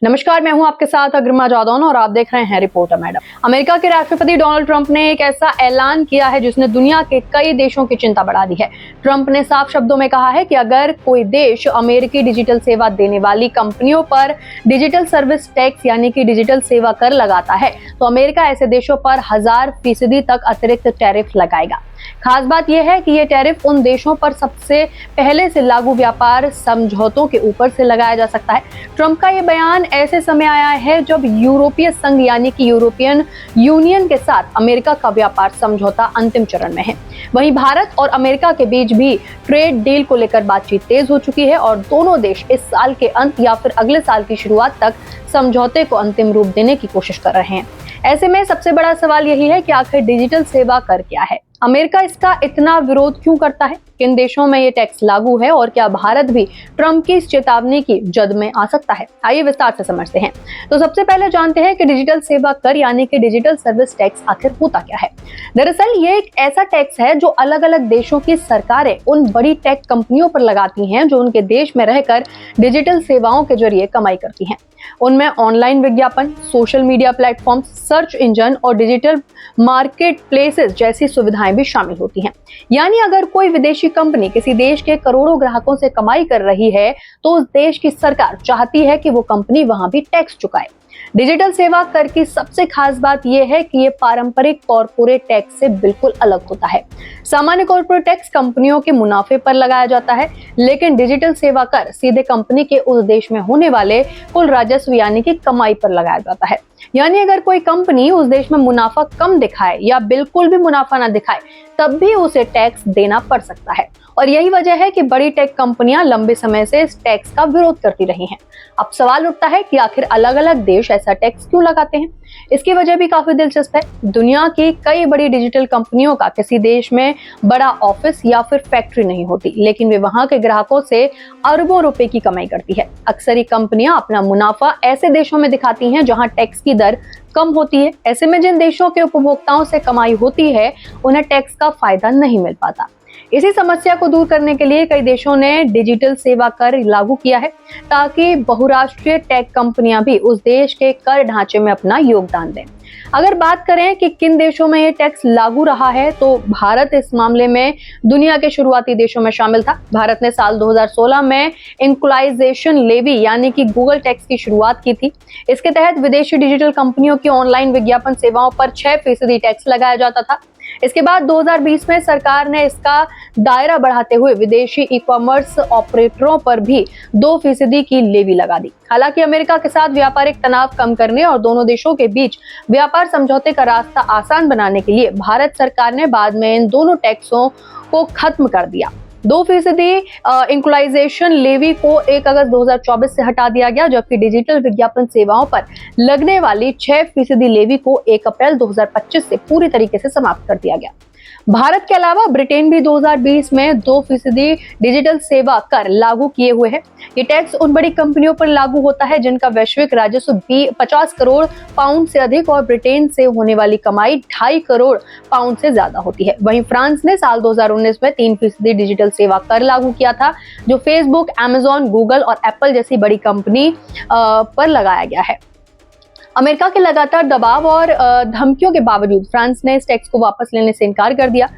नमस्कार, मैं हूं आपके साथ अग्रिमा जादौन और आप देख रहे हैं रिपोर्टर मैडम। अमेरिका के राष्ट्रपति डोनाल्ड ट्रंप ने एक ऐसा ऐलान किया है जिसने दुनिया के कई देशों की चिंता बढ़ा दी है। ट्रंप ने साफ शब्दों में कहा है कि अगर कोई देश अमेरिकी डिजिटल सेवा देने वाली कंपनियों पर डिजिटल सर्विस टैक्स यानी कि डिजिटल सेवा कर लगाता है तो अमेरिका ऐसे देशों पर 1000% तक अतिरिक्त टैरिफ लगाएगा। खास बात यह है कि ये टैरिफ उन देशों पर सबसे पहले से लागू व्यापार समझौतों के ऊपर से लगाया जा सकता है। ट्रंप का ये बयान ऐसे समय आया है जब यूरोपीय संघ यानी कि यूरोपियन यूनियन के साथ अमेरिका का व्यापार समझौता अंतिम चरण में है। वहीं भारत और अमेरिका के बीच भी ट्रेड डील को लेकर बातचीत तेज हो चुकी है और दोनों देश इस साल के अंत या फिर अगले साल की शुरुआत तक समझौते को अंतिम रूप देने की कोशिश कर रहे हैं। ऐसे में सबसे बड़ा सवाल यही है कि आखिर डिजिटल सेवा कर क्या है? अमेरिका इसका इतना विरोध क्यों करता है? किन देशों में ये टैक्स लागू है और क्या भारत भी ट्रंप की इस चेतावनी की जद में आ सकता है? आइए विस्तार से समझते हैं। तो सबसे पहले जानते हैं कि डिजिटल सेवा कर यानी कि डिजिटल सर्विस टैक्स आखिर होता क्या है। दरअसल ये एक ऐसा टैक्स है जो अलग अलग देशों की सरकारें उन बड़ी टेक कंपनियों पर लगाती हैं जो उनके देश में रहकर डिजिटल सेवाओं के जरिए कमाई करती हैं। उनमें ऑनलाइन विज्ञापन, social media platform, search engine और डिजिटल मार्केट प्लेसेस जैसी सुविधाएं भी शामिल होती हैं। यानी अगर कोई विदेशी कंपनी किसी देश के करोड़ों ग्राहकों से कमाई कर रही है तो उस देश की सरकार चाहती है कि वो कंपनी वहां भी टैक्स चुकाए। डिजिटल सेवा कर की सबसे खास बात यह है कि ये पारंपरिक कॉर्पोरेट टैक्स से बिल्कुल अलग होता है। सामान्य कॉर्पोरेट टैक्स कंपनियों के मुनाफे पर लगाया जाता है, लेकिन डिजिटल सेवा कर सीधे कंपनी के उस देश में होने वाले कुल राजस्व यानी कि कमाई पर लगाया जाता है। यानी अगर कोई कंपनी उस देश में मुनाफा कम दिखाए या बिल्कुल भी मुनाफा ना दिखाए तब भी उसे टैक्स देना पड़ सकता है। और यही वजह है कि बड़ी टेक कंपनियां लंबे समय से इस टैक्स का विरोध करती रही हैं। अब सवाल उठता है कि आखिर अलग अलग देश ऐसा टैक्स क्यों लगाते हैं? इसकी वजह भी काफी दिलचस्प है। दुनिया की कई बड़ी डिजिटल कंपनियों का किसी देश में बड़ा ऑफिस या फिर फैक्ट्री नहीं होती, लेकिन वे वहां के ग्राहकों से अरबों रुपए की कमाई करती है। अक्सर ही कंपनियां अपना मुनाफा ऐसे देशों में दिखाती हैं जहां टैक्स की दर कम होती है। ऐसे में जिन देशों के उपभोक्ताओं से कमाई होती है उन्हें टैक्स का फायदा नहीं मिल पाता। इसी समस्या को दूर करने के लिए कई देशों ने डिजिटल सेवा कर लागू किया है ताकि बहुराष्ट्रीय टेक कंपनियां भी उस देश के कर ढांचे में अपना योगदान दें। अगर बात करें कि किन देशों में ये टैक्स लागू रहा है तो भारत इस मामले में दुनिया के शुरुआती देशों में शामिल था। भारत ने साल 2016 में इक्वलाइजेशन लेवी यानी कि गूगल टैक्स की शुरुआत की थी। इसके तहत विदेशी डिजिटल कंपनियों की ऑनलाइन विज्ञापन सेवाओं पर 6% टैक्स लगाया जाता था। इसके बाद 2020 में सरकार ने इसका दायरा बढ़ाते हुए विदेशी ई कॉमर्स ऑपरेटरों पर भी 2% की लेवी लगा दी। हालांकि अमेरिका के साथ व्यापारिक तनाव कम करने और दोनों देशों के बीच व्यापार समझौते का रास्ता आसान बनाने के लिए भारत सरकार ने बाद में इन दोनों टैक्सों को खत्म कर दिया। 2% इक्वलाइजेशन लेवी को 1 अगस्त 2024 से हटा दिया गया, जबकि डिजिटल विज्ञापन सेवाओं पर लगने वाली 6% लेवी को 1 अप्रैल 2025 से पूरी तरीके से समाप्त कर दिया गया। भारत के अलावा ब्रिटेन भी 2020 में 2% डिजिटल सेवा कर लागू किए हुए है। ये टैक्स उन बड़ी कंपनियों पर लागू होता है जिनका वैश्विक राजस्व 50 करोड़ पाउंड से अधिक और ब्रिटेन से होने वाली कमाई 2.5 करोड़ पाउंड से ज्यादा होती है। वहीं फ्रांस ने साल 2019 में 3% डिजिटल सेवा कर लागू किया था, जो फेसबुक, अमेजॉन, गूगल और एप्पल जैसी बड़ी कंपनी पर लगाया गया है। अमेरिका के लगातार दबाव और धमकियों के बावजूद फ्रांस ने इस टैक्स को वापस लेने से इनकार कर दिया।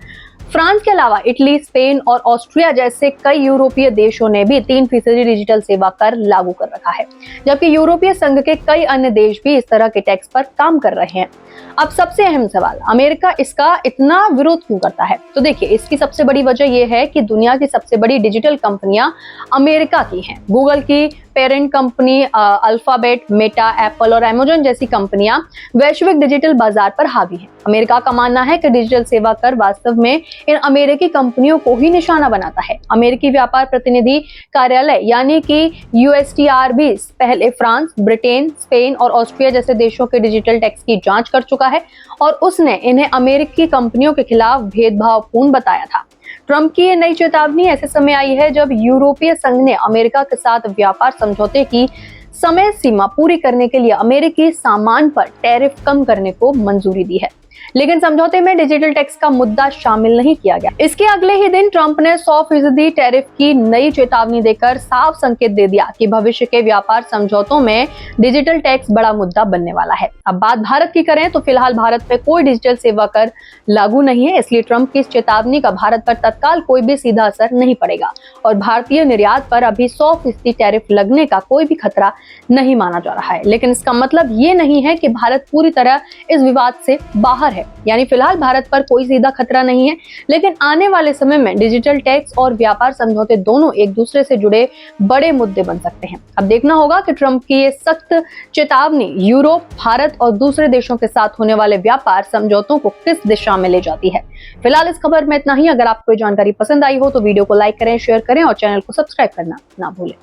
फ्रांस के अलावा इटली, स्पेन और ऑस्ट्रिया जैसे कई यूरोपीय देशों ने भी 3% डिजिटल सेवा कर लागू कर रखा है, जबकि यूरोपीय संघ के कई अन्य देश भी इस तरह के टैक्स पर काम कर रहे हैं। अब सबसे अहम सवाल, अमेरिका इसका इतना विरोध क्यों करता है? तो देखिए, इसकी सबसे बड़ी वजह यह है कि दुनिया की सबसे बड़ी डिजिटल कंपनियां अमेरिका की हैं। गूगल की parent company alphabet, Meta, Apple और अमेजॉन जैसी कंपनियां वैश्विक डिजिटल बाजार पर हावी हैं। अमेरिका का मानना है कि डिजिटल सेवा कर वास्तव में इन अमेरिकी कंपनियों को ही निशाना बनाता है। अमेरिकी व्यापार प्रतिनिधि कार्यालय यानी कि USTR भी पहले फ्रांस, ब्रिटेन, स्पेन और ऑस्ट्रिया जैसे देशों के डिजिटल टैक्स की जांच कर चुका है और उसने इन्हें अमेरिकी कंपनियों के खिलाफ भेदभावपूर्ण बताया था। ट्रंप की ये नई चेतावनी ऐसे समय आई है जब यूरोपीय संघ ने अमेरिका के साथ व्यापार समझौते की समय सीमा पूरी करने के लिए अमेरिकी सामान पर टैरिफ कम करने को मंजूरी दी है। लेकिन समझौते में डिजिटल टैक्स का मुद्दा शामिल नहीं किया गया। इसके अगले ही दिन ट्रंप ने 100% टैरिफ की नई चेतावनी देकर साफ संकेत दे दिया कि भविष्य के व्यापार समझौतों में डिजिटल टैक्स बड़ा मुद्दा बनने वाला है। अब बात भारत की करें तो फिलहाल भारत पे कोई डिजिटल सेवा कर लागू नहीं है, इसलिए ट्रंप की इस चेतावनी का भारत पर तत्काल कोई भी सीधा असर नहीं पड़ेगा और भारतीय निर्यात पर अभी 100% टैरिफ लगने का कोई भी खतरा नहीं माना जा रहा है। लेकिन इसका मतलब ये नहीं है कि भारत पूरी तरह इस विवाद से बाहर है, यानी फिलहाल भारत पर कोई सीधा खतरा नहीं है, लेकिन आने वाले समय में डिजिटल टैक्स और व्यापार समझौते दोनों एक दूसरे से जुड़े बड़े मुद्दे बन सकते हैं। अब देखना होगा कि ट्रंप की ये सख्त चेतावनी यूरोप, भारत और दूसरे देशों के साथ होने वाले व्यापार समझौतों को किस दिशा में ले जाती है। फिलहाल इस खबर में इतना ही। अगर आपको ये जानकारी पसंद आई हो तो वीडियो को लाइक करें, शेयर करें और चैनल को सब्सक्राइब करना ना भूलें।